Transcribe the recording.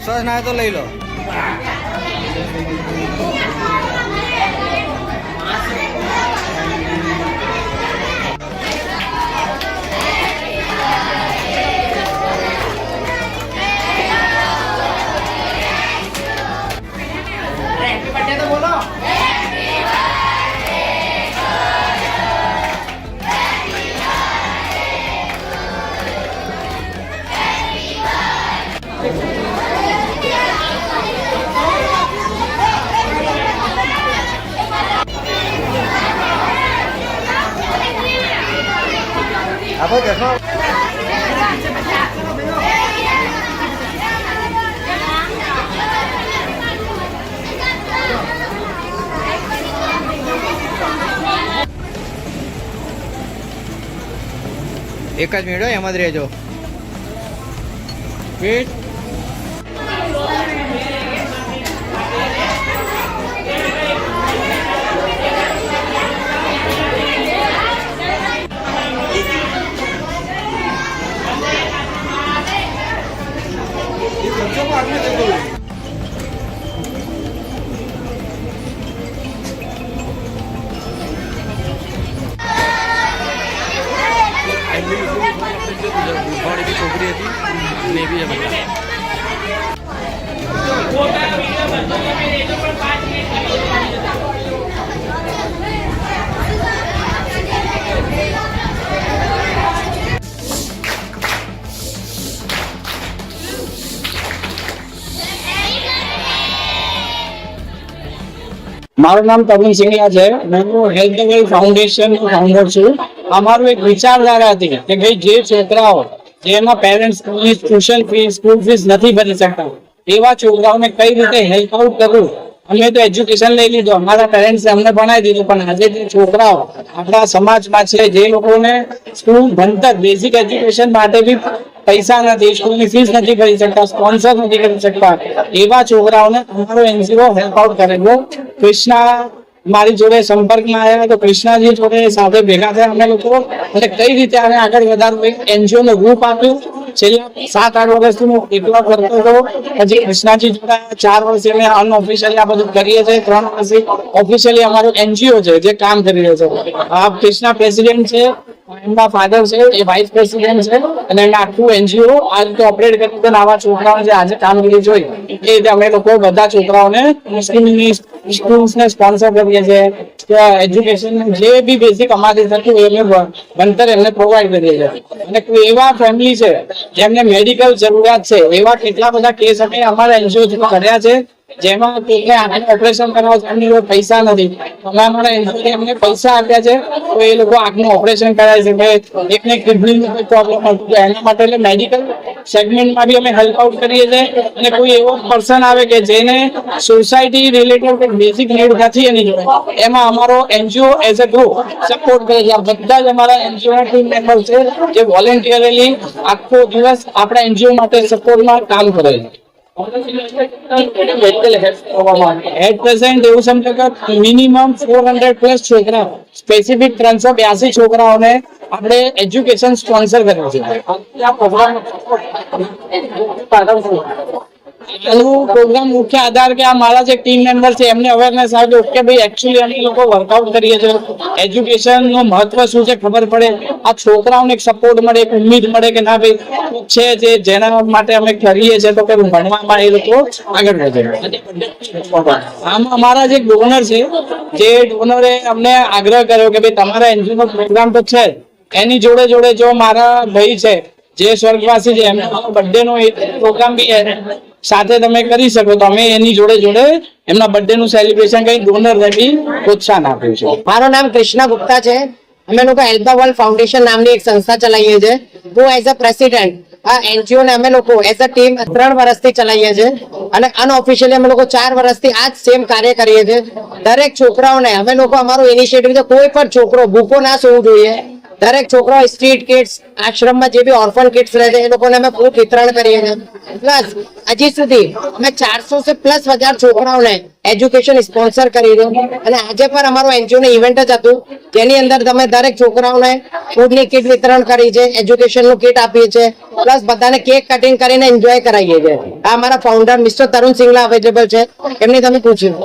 Sir ના તો લઈ લો. આપો દેખો. એક જ મિનિટ એમ જ રહેજો. વેટ. છોકરી હતી ને બી મારું નામ તરુણ સિંગલા છે. હું હેલ્થ વેલ ફાઉન્ડેશન ફાઉન્ડર છું. અમારું એક વિચારધારા હતી કે ભાઈ જે છોકરાઓ જેના parents tuition fees school fees નથી ભરી શકતા એવા છોકરાઓને કઈ રીતે હેલ્પ આઉટ કરવું. અમે તો એજ્યુકેશન લઈ લીધું, અમારા પેરેન્ટ્સ અમને ભણાવી દીધું, પણ આજે જે છોકરાઓ આપણા સમાજમાં છે જે લોકોને સ્કૂલ ભણતર બેઝિક એજ્યુકેશન માટે બી પૈસા નથી, સ્કૂલની ફીસ નથી કરી શકતા, સ્પોન્સર નથી કરી શકતા, એવા છોકરાઓને અમારો એનજીઓ હેલ્પ આઉટ કરેલો. કૃષ્ણા મારી જોડે સંપર્કમાં આવ્યા તો કૃષ્ણાજી જોડે સાથે ભેગા થયા અમે લોકો અને કઈ રીતે આને આગળ વધારવું એક એનજીઓ નું રૂપ આપ્યું. છેલ્લા 7-8 વર્ષથી હું એકલો કરતો હતો. પછી કૃષ્ણાજી જોડે 4 વર્ષથી અમે અનઓફિશિયલી આ બધું કરીએ છીએ. 3 વર્ષથી ઓફિશિયલી અમારું એનજીઓ છે જે કામ કરી રહ્યો છે. આ કૃષ્ણા પ્રેસિડેન્ટ છે, એમના ફાધર છે એ વાઇસ પ્રેસિડેન્ટ છે અને એમના આખું એનજીઓ આ રીતે ઓપરેટ કરી છે. આવા છોકરાઓને જે આજે કામગીરી જોઈ એ રીતે અમે લોકો બધા છોકરાઓને સ્કૂલ્સને સ્પોન્સર કરીએ છીએ. એજ્યુકેશન જે બી બેઝિક અમારી થતું એમને ભણતર એમને પ્રોવાઈડ કરીએ છીએ. અને કોઈ એવા ફેમિલી છે જેમને મેડિકલ જરૂરિયાત છે એવા કેટલા બધા કેસ અમે અમારા એનજીઓ કર્યા છે જેમાં કોઈને આંખનું ઓપરેશન કરાવવા એમની પૈસા નથી. અમે અમારા એનજીઓ એમને પૈસા આપ્યા છે તો એ લોકો આંખનું ઓપરેશન કરાવે છે. એકને કિડનીનો કોઈ પ્રોબ્લેમ હતો એના માટે એટલે મેડિકલ સેગમેન્ટમાં બી અમે હેલ્પ આઉટ કરીએ છીએ. અને કોઈ એવો પર્સન આવે કે જેને સોસાયટી રિલેટેડ બેઝિક નીડ નથી એની જોડે, એમાં અમારો NGO as a group support કરે છે. બધા જ અમારા એનજીઓના ટીમ મેમ્બર છે જે વોલેન્ટિયરલી આખો દિવસ આપણા એનજીઓ માટે સપોર્ટમાં કામ કરે છે. એટ પ્રેઝન્ટ એવું સમજો કે મિનિમમ 400+ છોકરા સ્પેસિફિક 382 છોકરાઓને આપણે એજ્યુકેશન સ્પોન્સર કર્યું છે. પ્રોગ્રામ મુખ્ય આધાર કે આ મારા જે ટીમ મેમ્બર છે એમને અવેરનેસ આવ્યું કે ભાઈ એકચ્યુઅલી અમે લોકો વર્કઆઉટ કરીએ છીએ, એજ્યુકેશન નું મહત્વ શું છે ખબર પડે, આ છોકરાઓને એક સપોર્ટ મળે, એક ઉમ્મીદ મળે કે ના ભાઈ છે જે જેના માટે અમે કરીએ છીએ તો કે ભણવામાં એ લોકો આગળ વધે. આમાં અમારા જે ડોનર છે જે ડોનરે અમને આગ્રહ કર્યો કે ભાઈ તમારા એનજીઓ નો પ્રોગ્રામ તો છે એની જોડે જોડે જો મારા ભાઈ છે જે સ્વર્ગવાસી છે એમનો બર્થડે નો પ્રોગ્રામ બી સાથે તમે કરી શકો તો અમે એની જોડે જોડે એમના બર્થડે નું સેલિબ્રેશન કરી ડોનર ને બી પ્રોત્સાહન આપ્યું છે. મારું નામ કૃષ્ણા ગુપ્તા છે. અમે લોકો હેલ્પ ધ વર્લ્ડ ફાઉન્ડેશન નામની એક સંસ્થા ચલાવીએ છીએ. હું એઝ અ પ્રેસિડેન્ટ આ એનજીઓ ને અમે લોકો એઝ અ ટીમ 3 વર્ષથી ચલાવીએ છીએ અને અનઓફિશિયલી અમે લોકો 4 વર્ષથી આ જ સેમ કાર્ય કરીએ છીએ. દરેક છોકરાઓને અમે લોકો અમારું ઇનિશિયેટિવ છે કોઈ પણ છોકરો ભૂખો ના સૂવું જોઈએ. દરેક છોકરાઓ સ્ટ્રીટ કિડ્સ આશ્રમમાં જે બી ઓર્ફન કિડ્સ રહે છે એ લોકોને અમે ફ્રૂટ વિતરણ કરીએ છીએ. પ્લસ હજી સુધી અમે 400+ છોકરાઓને એજ્યુકેશન સ્પોન્સર કરી રહ્યું અને આજે પણ અમારું એનજીઓ નું ઇવેન્ટ જ હતું જેની અંદર તમે દરેક છોકરાઓને ફૂડની કીટ વિતરણ કરી છે, એજ્યુકેશનનું કીટ આપીએ છીએ, પ્લસ બધાને કેક કટિંગ કરીને એન્જોય કરાવીએ છીએ. આ અમારા ફાઉન્ડર મિસ્ટર તરુણ સિંગલા અવેલેબલ છે, એમની તમે પૂછ્યું.